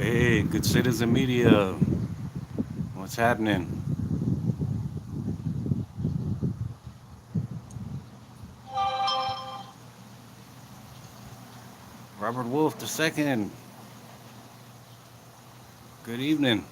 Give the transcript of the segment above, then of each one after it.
Hey, good citizen media. What's happening? Robert Wolf II. Good evening.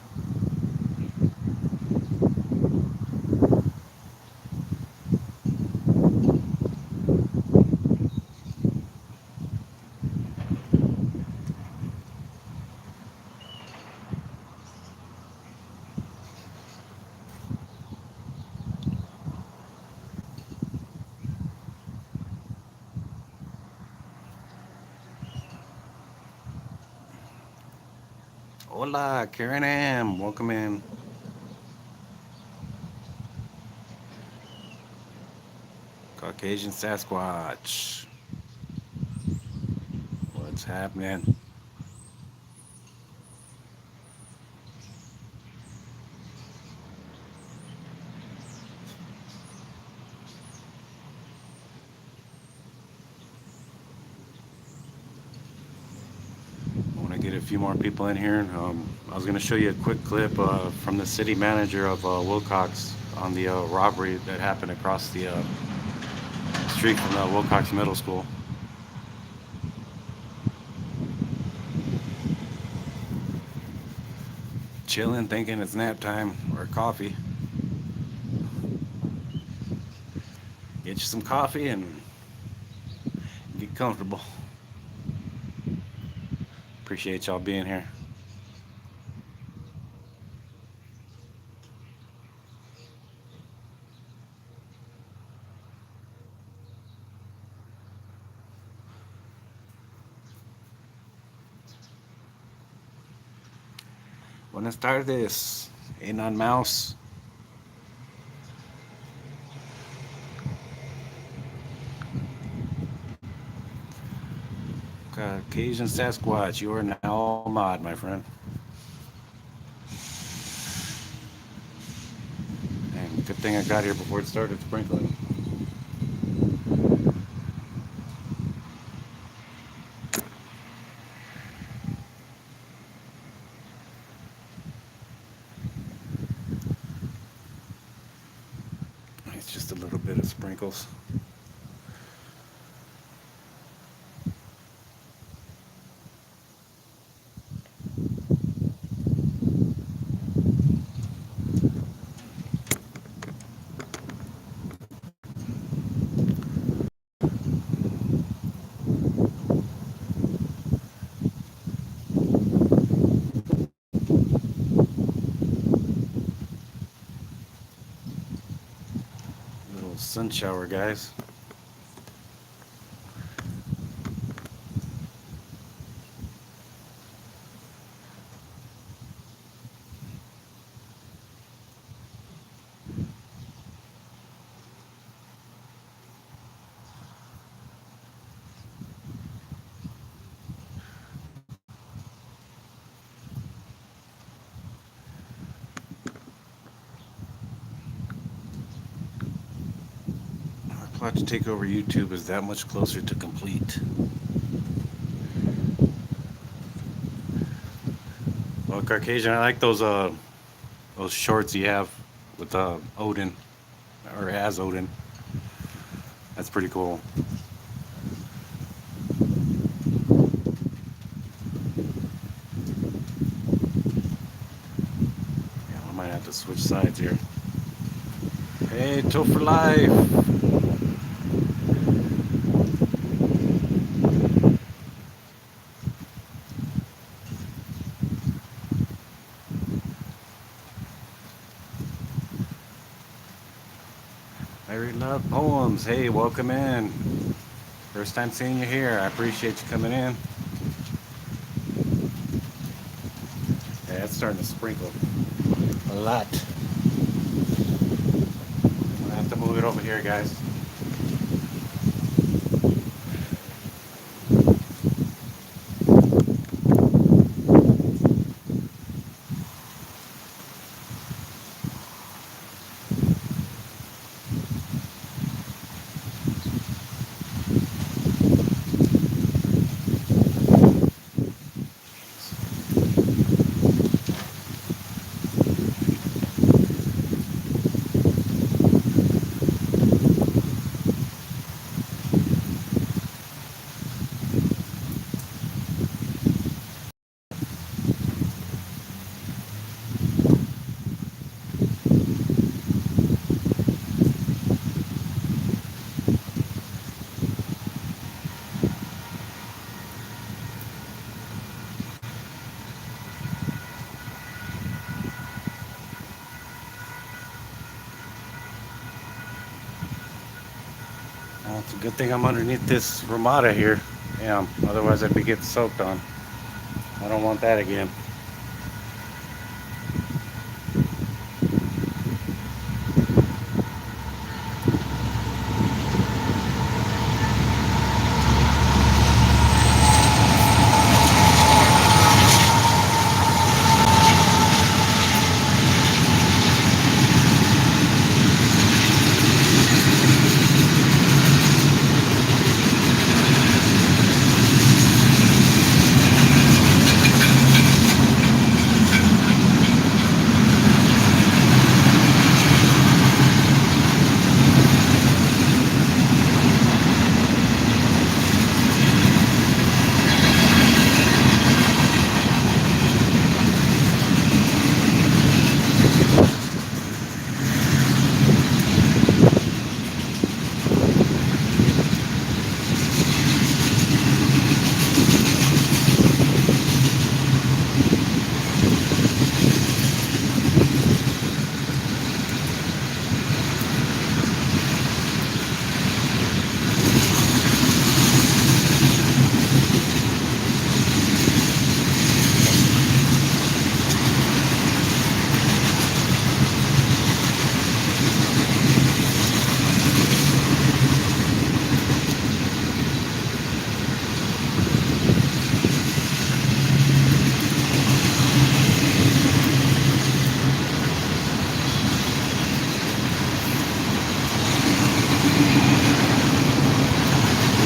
Hola, Karen Am. Welcome in. Caucasian Sasquatch. What's happening? I want to get a few more people in here. I was going to show you a quick clip from the city manager of Wilcox on the robbery that happened across the street from the Wilcox Middle School. Chilling, thinking it's nap time or coffee. Get you some coffee and get comfortable. Appreciate y'all being here. Buenas tardes, Anon Mouse. Caucasian Sasquatch, you are now a mod, my friend. And good thing I got here before it started sprinkling. It's just a little bit of sprinkles. Little sun shower, guys. Our plot to take over YouTube is that much closer to complete. Well, Caucasian, I like those shorts you have with Odin, or as Odin. That's pretty cool. Yeah, I might have to switch sides here. Hey, Till for Life. Larry Love Poems. Hey, welcome in. First time seeing you here. I appreciate you coming in. Yeah, it's starting to sprinkle a lot. I'm gonna have to move it over here, guys. Good thing I'm underneath this Ramada here. Yeah, otherwise I'd be getting soaked on. I don't want that again.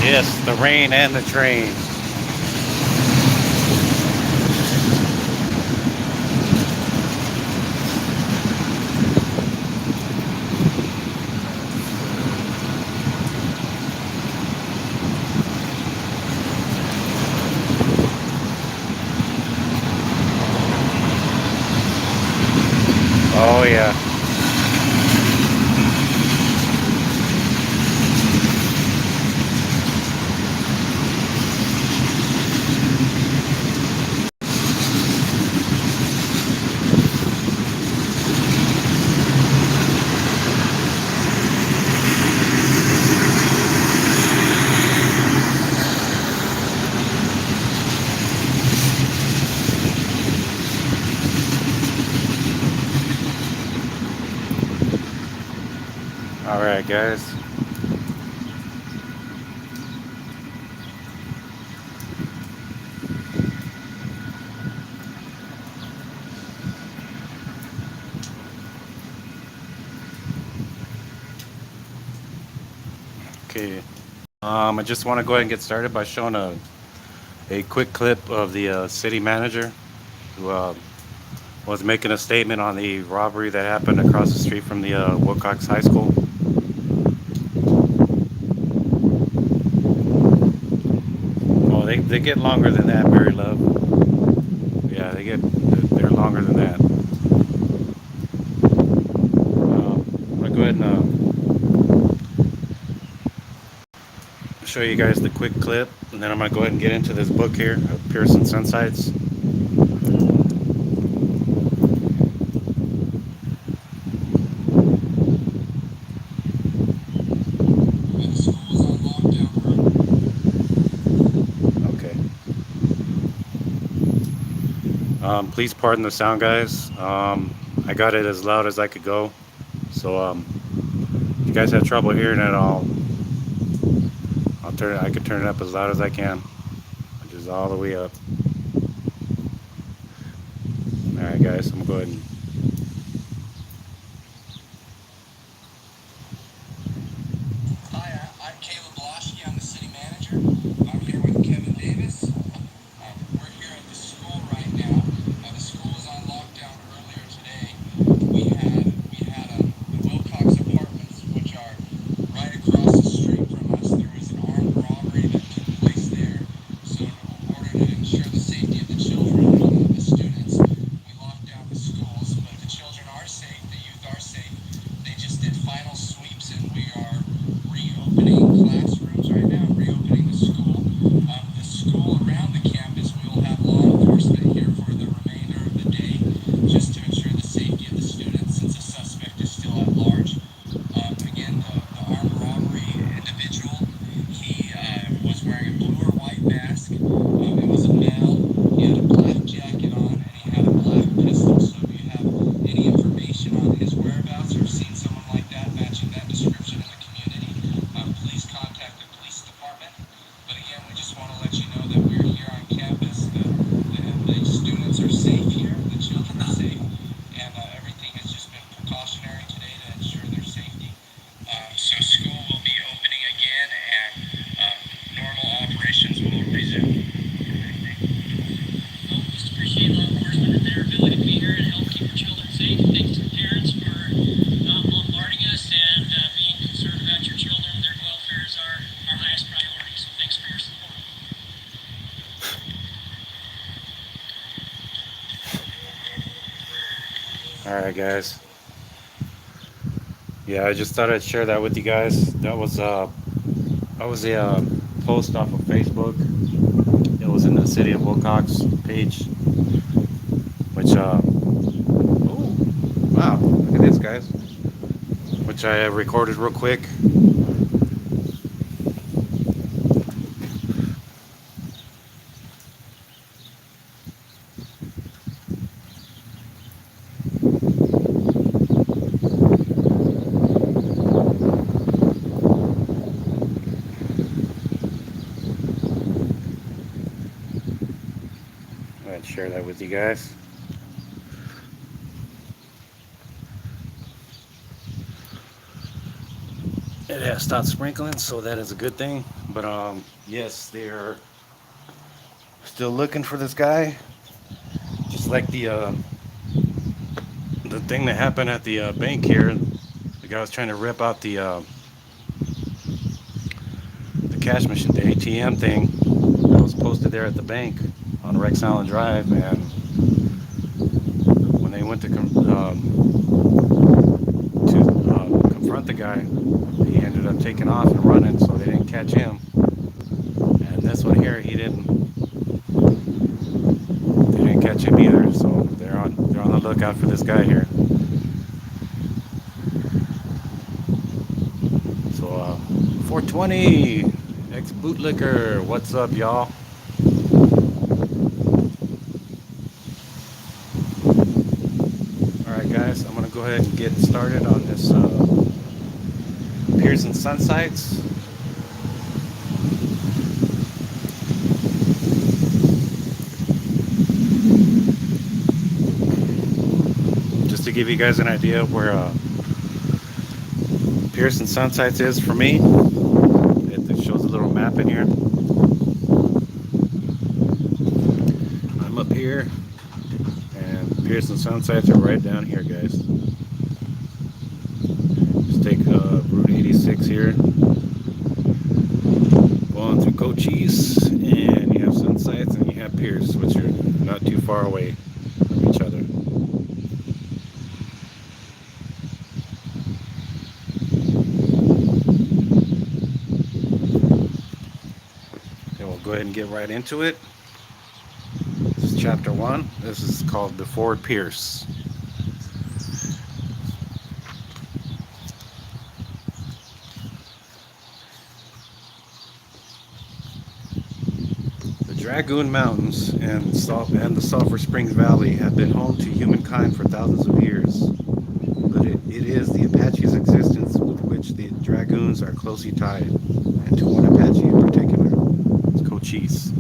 Yes, the rain and the train. Oh yeah. All right, guys. Okay. I just want to go ahead and get started by showing a quick clip of the city manager who was making a statement on the robbery that happened across the street from the Wilcox High School. Oh, they get longer than that, Mary Love. Yeah, they're longer than that. I'm gonna go ahead and show you guys the quick clip, and then I'm gonna go ahead and get into this book here, Pearce and Insights. Okay. Please pardon the sound, guys. I got it as loud as I could go. So if you guys have trouble hearing it, I'll turn it. I can turn it up as loud as I can, which is all the way up. All right, guys. I'm gonna go ahead and. Alright, guys. Yeah, I just thought I'd share that with you guys. That was a post off of Facebook. It was in the city of Wilcox page, which oh wow, look at this, guys. Which I recorded real quick. I'd share that with you guys. It has stopped sprinkling, so that is a good thing. But yes, they're still looking for this guy, just like the thing that happened at the bank here. The guy was trying to rip out the cash machine, the ATM thing that was posted there at the bank on Rex Island Drive, and when they went to confront the guy, he ended up taking off and running, so they didn't catch him. And this one here, they didn't catch him either. So they're on the lookout for this guy here. So 420 ex bootlicker, what's up, y'all? All right, guys, I'm gonna go ahead and get started on this Pearce and Sun sites. Just to give you guys an idea of where Pearce and Sun sites is for me. It shows a little map in here. I'm up here, and Pearce and Sun sites are right down here, guys. Just take Route 86 here, going through Cochise, and you have Sun sites and you have Pearce, which are not too far away from each other. And we'll go ahead and get right into it. This is chapter 1. This is called Before Pearce. The Dragoon Mountains and the Sulphur Springs Valley have been home to humankind for thousands of years. But it is the Apache's existence with which the Dragoons are closely tied, and to one Apache in particular, it's Cochise.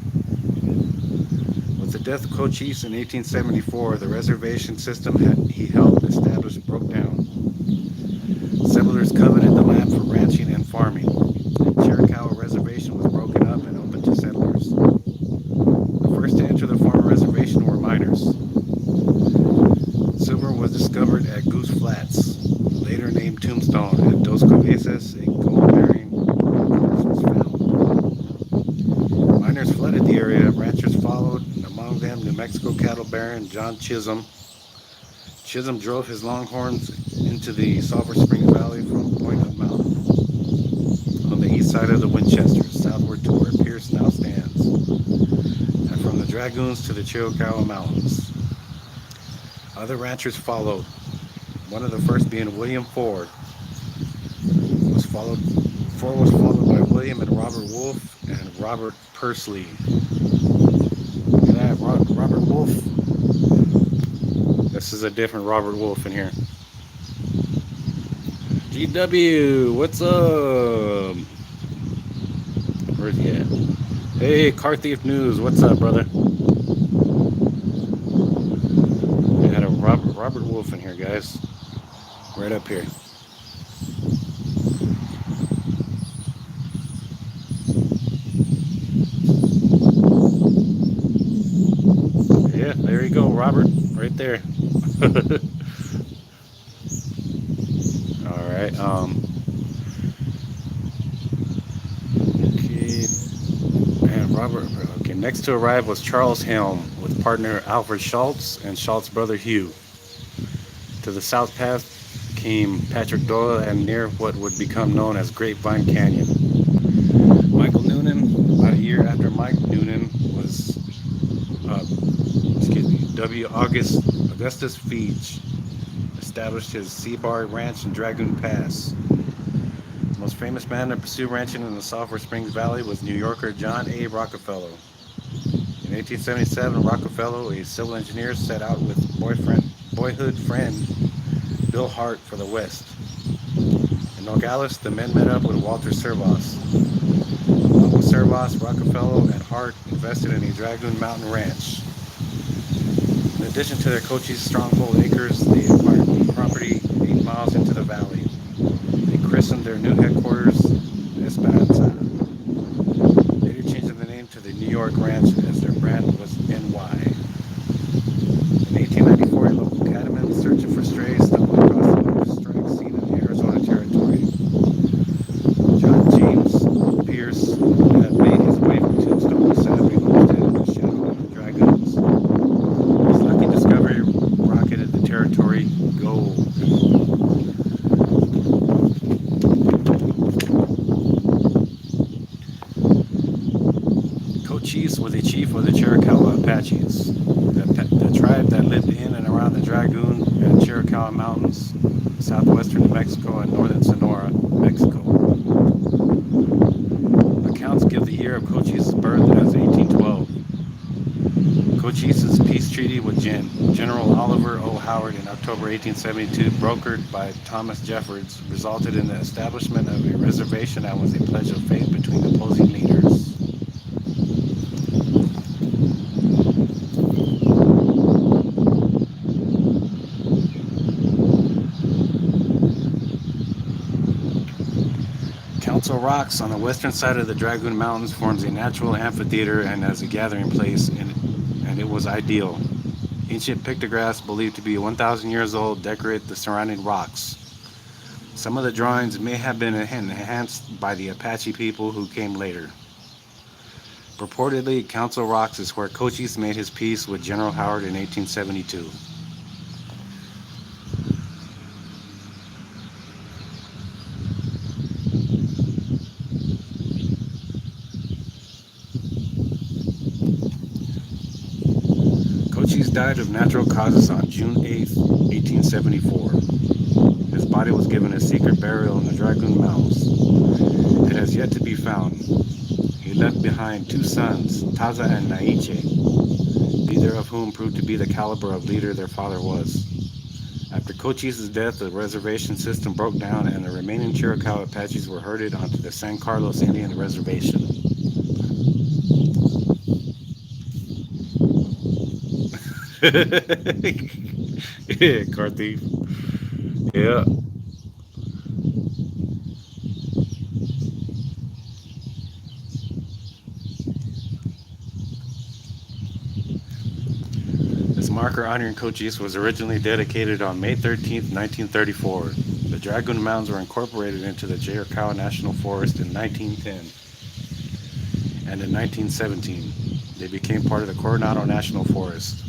With the death of Cochise in 1874, the reservation system he helped establish broke down. Settlers coveted the land for ranching and farming. Chiricahua Reservation was broken up and open to settlers. The first to enter the former reservation were miners. Silver was discovered at Goose Flats, later named Tombstone. At Dos Cabezas, a gold-bearing resource was found. Miners flooded the area, ranchers followed, and among them New Mexico cattle baron John Chisholm. Chisholm drove his longhorns into the Sulphur Springs Valley from Point of Mountain on the east side of the Winchester, southward to where Pearce now stands, and from the Dragoons to the Chiricahua Mountains. Other ranchers followed, one of the first being William Ford. Ford was followed by William and Robert Wolfe and Robert Pursley. Look at that, Robert Wolfe. This is a different Robert Wolfe in here. GW, what's up? Where's he at? Hey, Car Thief News, what's up, brother? We had a Robert Wolfe in here, guys. Right up here. Yeah, there you go, Robert, right there. All right. Okay. And Robert. Okay. Next to arrive was Charles Helm with partner Alfred Schultz and Schultz's brother Hugh. To To the south path came Patrick Doyle and near what would become known as Grapevine Canyon. Michael Noonan, about a year after Mike Noonan was, uh, W. Augustus Feege established his Sea-Bar Ranch in Dragoon Pass. The most famous man to pursue ranching in the Sulphur Springs Valley was New Yorker John A. Rockefeller. In 1877, Rockefeller, a civil engineer, set out with boyhood friend Bill Hart for the West. In Nogales, the men met up with Walter Servos. Along with Servos, Rockefeller and Hart invested in a Dragoon Mountain Ranch. In addition to their Cochise Stronghold acres, they acquired property 8 miles into the valley. They christened their new headquarters Esperanza, later changing the name to the New York Ranch as their brand was NY. In 1894, a local cattleman searching for strays stumbled across the largest strike seen in the Arizona Territory. John James Pearce had made his way from Tombstone to Saturday Homestead in the shadow of the Dragoons. His lucky discovery rocketed the territory gold. Cochise was a chief of the Chiricahua Apaches, the tribe that lived in and around the Dragoon and Chiricahua Mountains, southwestern New Mexico and northern Sonora, Mexico. Accounts give the year of Cochise's birth as 1812. Cochise's peace treaty with General Oliver O. Howard in October 1872, brokered by Thomas Jeffords, resulted in the establishment of a reservation that was a pledge of faith between opposing leaders. Council Rocks on the western side of the Dragoon Mountains forms a natural amphitheater and as a gathering place, and it was ideal. Ancient pictographs believed to be 1,000 years old decorate the surrounding rocks. Some of the drawings may have been enhanced by the Apache people who came later. Purportedly, Council Rocks is where Cochise made his peace with General Howard in 1872. Cochise died of natural causes on June 8, 1874. His body was given a secret burial in the Dragoon Mountains. It has yet to be found. He left behind 2 sons, Taza and Naiche, neither of whom proved to be the caliber of leader their father was. After Cochise's death, the reservation system broke down and the remaining Chiricahua Apaches were herded onto the San Carlos Indian Reservation. Yeah, car thief. Yeah. This marker honoring Cochise was originally dedicated on May 13, 1934. The Dragoon Mountains were incorporated into the Chiricahua National Forest in 1910. And in 1917, they became part of the Coronado National Forest.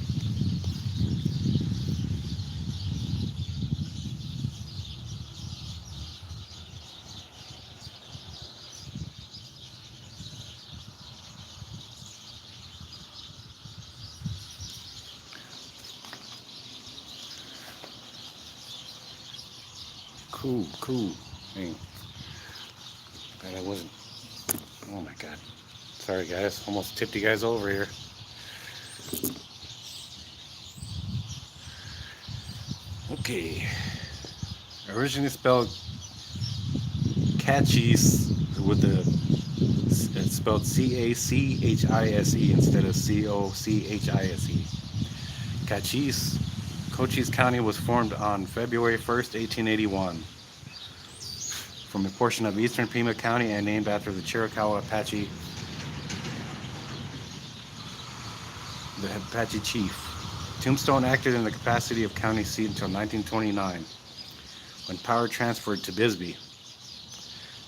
Cool, cool. Hey, glad I wasn't. Oh my God. Sorry, guys. Almost tipped you guys over here. Okay. Originally spelled Cachise with the it's spelled Cachise instead of Cochise. Cachise, Cochise County was formed on February 1st, 1881, from a portion of eastern Pima County and named after the Chiricahua Apache, the Apache chief. Tombstone acted in the capacity of county seat until 1929, when power transferred to Bisbee.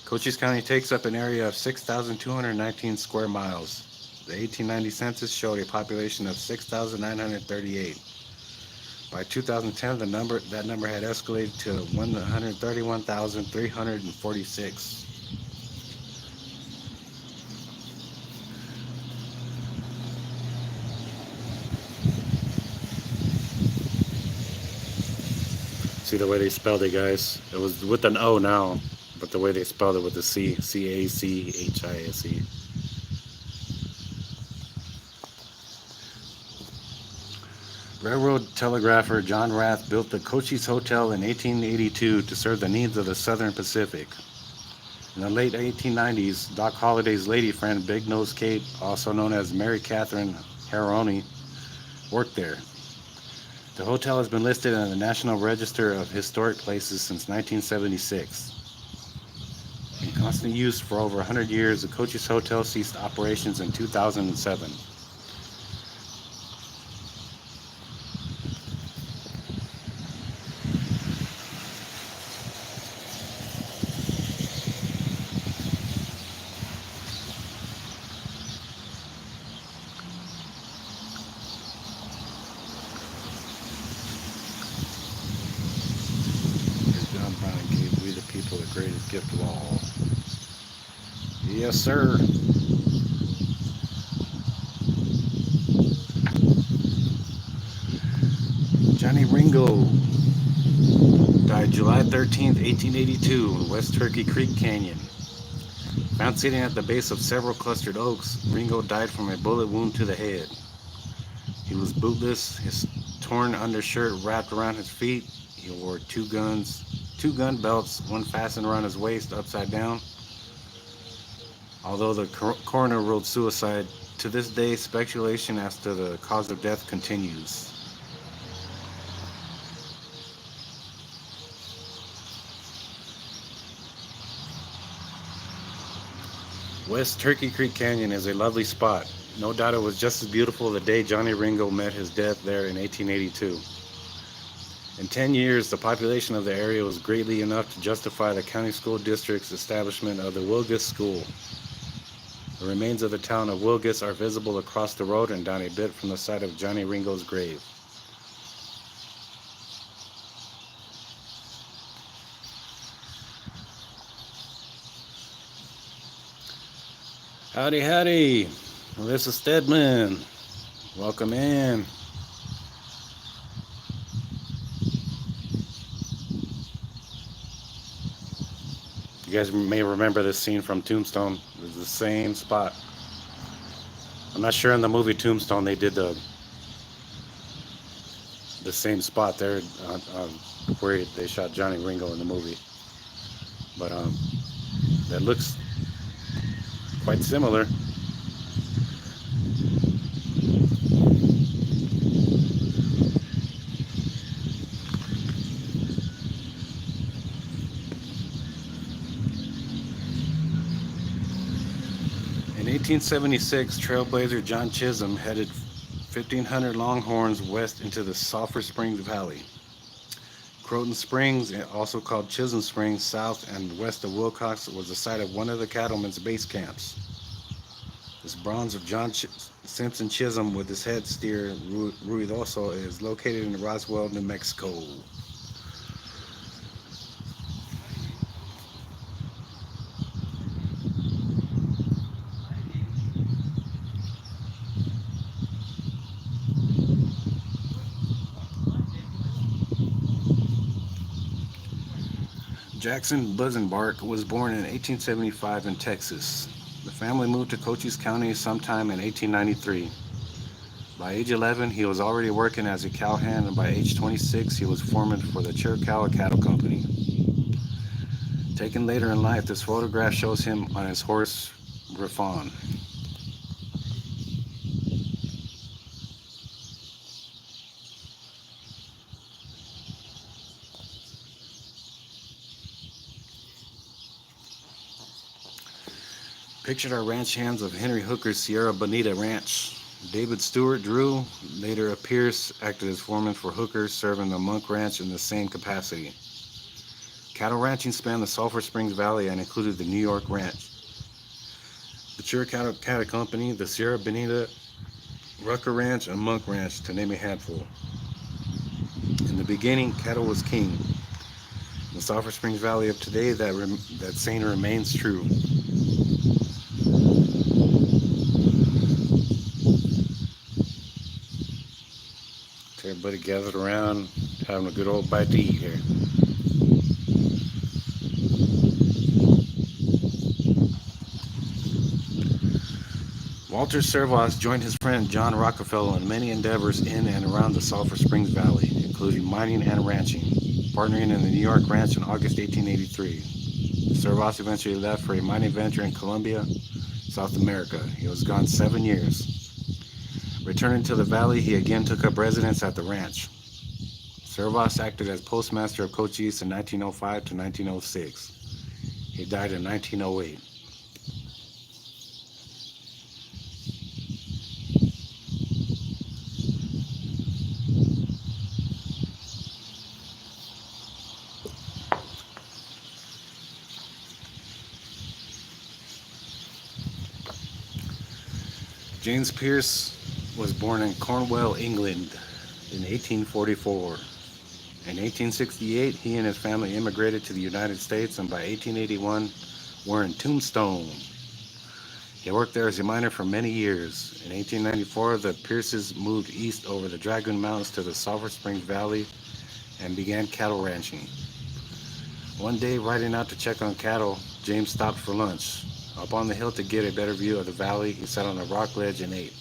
Cochise County takes up an area of 6,219 square miles. The 1890 census showed a population of 6,938. By 2010, that number had escalated to 131,346. See the way they spelled it, guys? It was with an O now, but the way they spelled it with the C, C-A-C-H-I-S-E. Railroad telegrapher John Rath built the Cochise Hotel in 1882 to serve the needs of the Southern Pacific. In the late 1890s, Doc Holliday's lady friend, Big Nose Kate, also known as Mary Catherine Haroni, worked there. The hotel has been listed in the National Register of Historic Places since 1976. In constant use for over 100 years, the Cochise Hotel ceased operations in 2007. John Brown gave we the people the greatest gift of all. Yes, sir. Johnny Ringo died July 13th, 1882 in West Turkey Creek Canyon. Found sitting at the base of several clustered oaks, Ringo died from a bullet wound to the head. He was bootless, his torn undershirt wrapped around his feet. He wore two gun belts, one fastened around his waist upside down. Although the coroner ruled suicide, to this day speculation as to the cause of death continues. West Turkey Creek Canyon is a lovely spot. No doubt it was just as beautiful the day Johnny Ringo met his death there in 1882. In 10 years, the population of the area was greatly enough to justify the county school district's establishment of the Wilgus School. The remains of the town of Wilgus are visible across the road and down a bit from the site of Johnny Ringo's grave. Howdy, howdy. Melissa Stedman. Welcome in. You guys may remember this scene from Tombstone. It was the same spot. I'm not sure in the movie Tombstone they did the same spot there where they shot Johnny Ringo in the movie. But that looks quite similar. In 1876, trailblazer John Chisholm headed 1,500 Longhorns west into the Sulphur Springs Valley. Croton Springs, also called Chisholm Springs, south and west of Wilcox, was the site of one of the cattlemen's base camps. This bronze of John Simpson Chisholm with his head steer Ruidoso is located in Roswell, New Mexico. Jackson Buzenbark was born in 1875 in Texas. The family moved to Cochise County sometime in 1893. By age 11, he was already working as a cowhand, and by age 26, he was foreman for the Chiricahua Cattle Company. Taken later in life, this photograph shows him on his horse, Griffon. Pictured are ranch hands of Henry Hooker's Sierra Bonita Ranch. David Stewart Drew, later a Pearce, acted as foreman for Hooker, serving the Monk Ranch in the same capacity. Cattle ranching spanned the Sulphur Springs Valley and included the New York Ranch, the Chiricahua Cattle Company, the Sierra Bonita, Rucker Ranch, and Monk Ranch, to name a handful. In the beginning, cattle was king. In the Sulphur Springs Valley of today, that saying remains true. So everybody gathered around, having a good old bite to eat here. Walter Servos joined his friend John Rockefeller in many endeavors in and around the Sulphur Springs Valley, including mining and ranching, partnering in the New York ranch in August 1883. Servos eventually left for a mining venture in Colombia, South America. He was gone 7 years. Returning to the valley, he again took up residence at the ranch. Servos acted as postmaster of Cochise in 1905 to 1906. He died in 1908. James Pearce was born in Cornwall, England in 1844. In 1868, he and his family immigrated to the United States, and by 1881 were in Tombstone. He worked there as a miner for many years. In 1894, the Pearces moved east over the Dragoon Mountains to the Sulphur Springs Valley and began cattle ranching. One day, riding out to check on cattle, James stopped for lunch. Up on the hill to get a better view of the valley, he sat on a rock ledge and ate.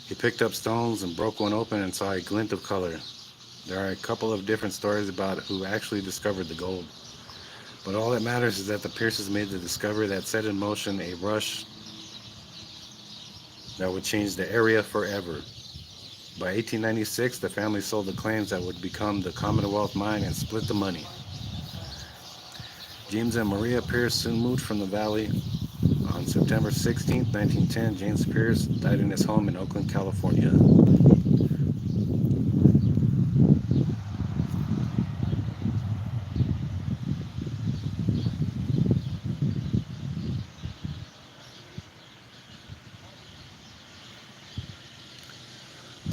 He picked up stones and broke one open and saw a glint of color. There are a couple of different stories about who actually discovered the gold. But all that matters is that the Pearces made the discovery that set in motion a rush that would change the area forever. By 1896, the family sold the claims that would become the Commonwealth Mine and split the money. James and Maria Pearce soon moved from the valley. On September 16, 1910, James Pearce died in his home in Oakland, California.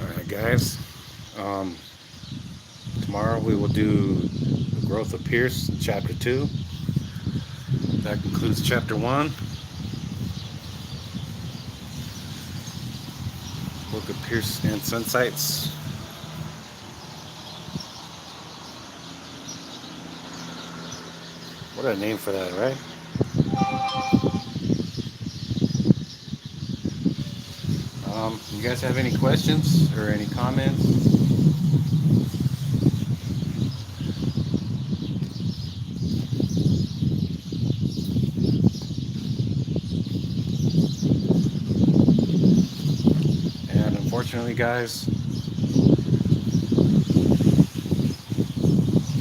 Alright guys, tomorrow we will do the growth of Pearce, chapter 2. That concludes chapter 1. Book of Pearce and Sunsites. What a name for that, right? You guys have any questions or any comments? And unfortunately, guys,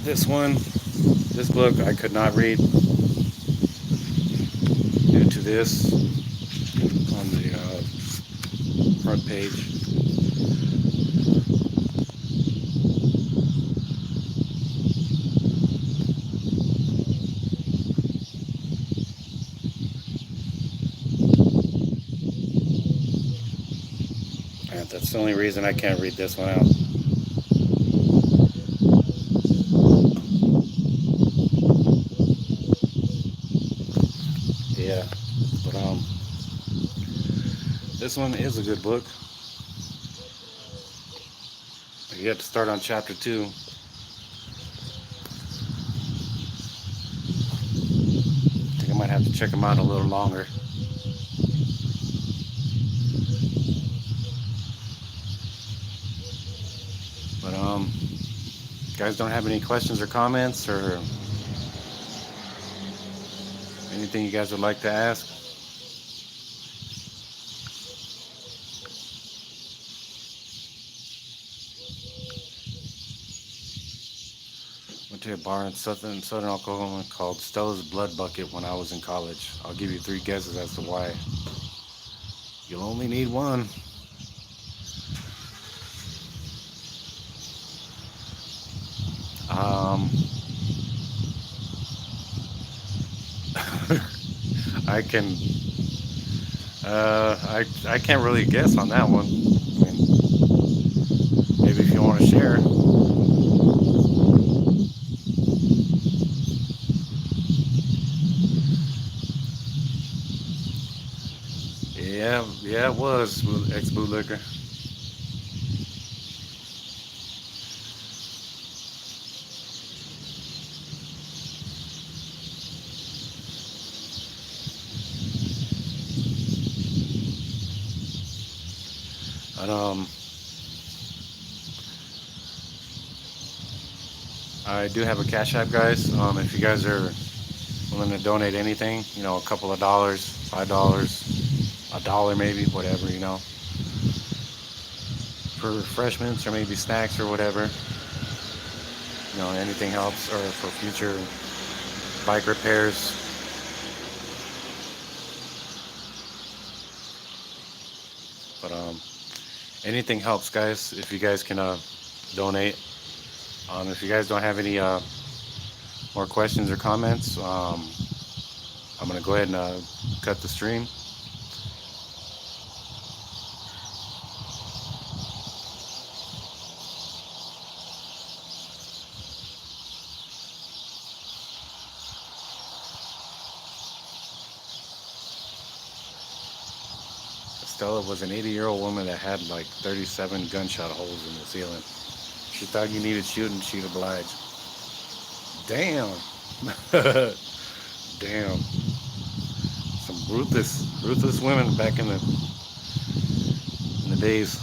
this book I could not read due to this on the front page. And that's the only reason I can't read this one out. Yeah, but this one is a good book. You have to start on chapter 2. I think I might have to check them out a little longer. But guys, don't have any questions or comments or anything you guys would like to ask? Went to a bar in Southern Oklahoma called Stella's Blood Bucket when I was in college. I'll give you 3 guesses as to why. You'll only need one. I can't really guess on that one. I mean, maybe if you want to share. that was, ex-bootlicker. And I do have a Cash App, guys. If you guys are willing to donate anything, you know, a couple of dollars, $5, a dollar maybe, whatever, you know, for refreshments or maybe snacks or whatever, you know, anything helps, or for future bike repairs. But anything helps, guys. If you guys can donate. If you guys don't have any more questions or comments, I'm gonna go ahead and cut the stream. Stella was an 80-year-old woman that had like 37 gunshot holes in the ceiling. She thought you needed shooting, she'd oblige. Damn. Damn. Some ruthless women back in the days.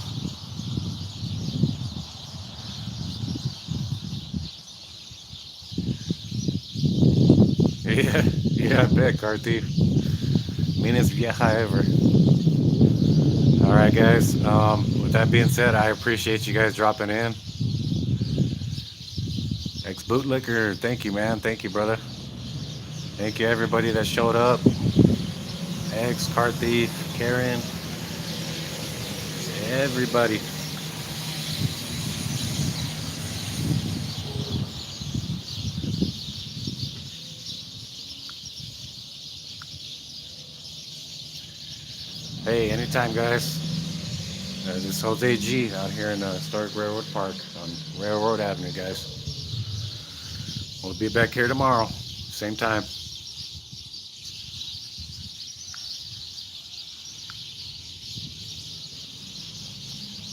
Yeah, yeah, I bet, Carthy. Meanest vieja ever. All right, guys. With that being said, I appreciate you guys dropping in. Ex-bootlicker, thank you, man. Thank you, brother. Thank you, everybody that showed up. Ex, Car Thief, Karen, everybody. Hey, anytime, guys. This is Jose G out here in Stark Railroad Park on Railroad Avenue, guys. We'll be back here tomorrow, same time.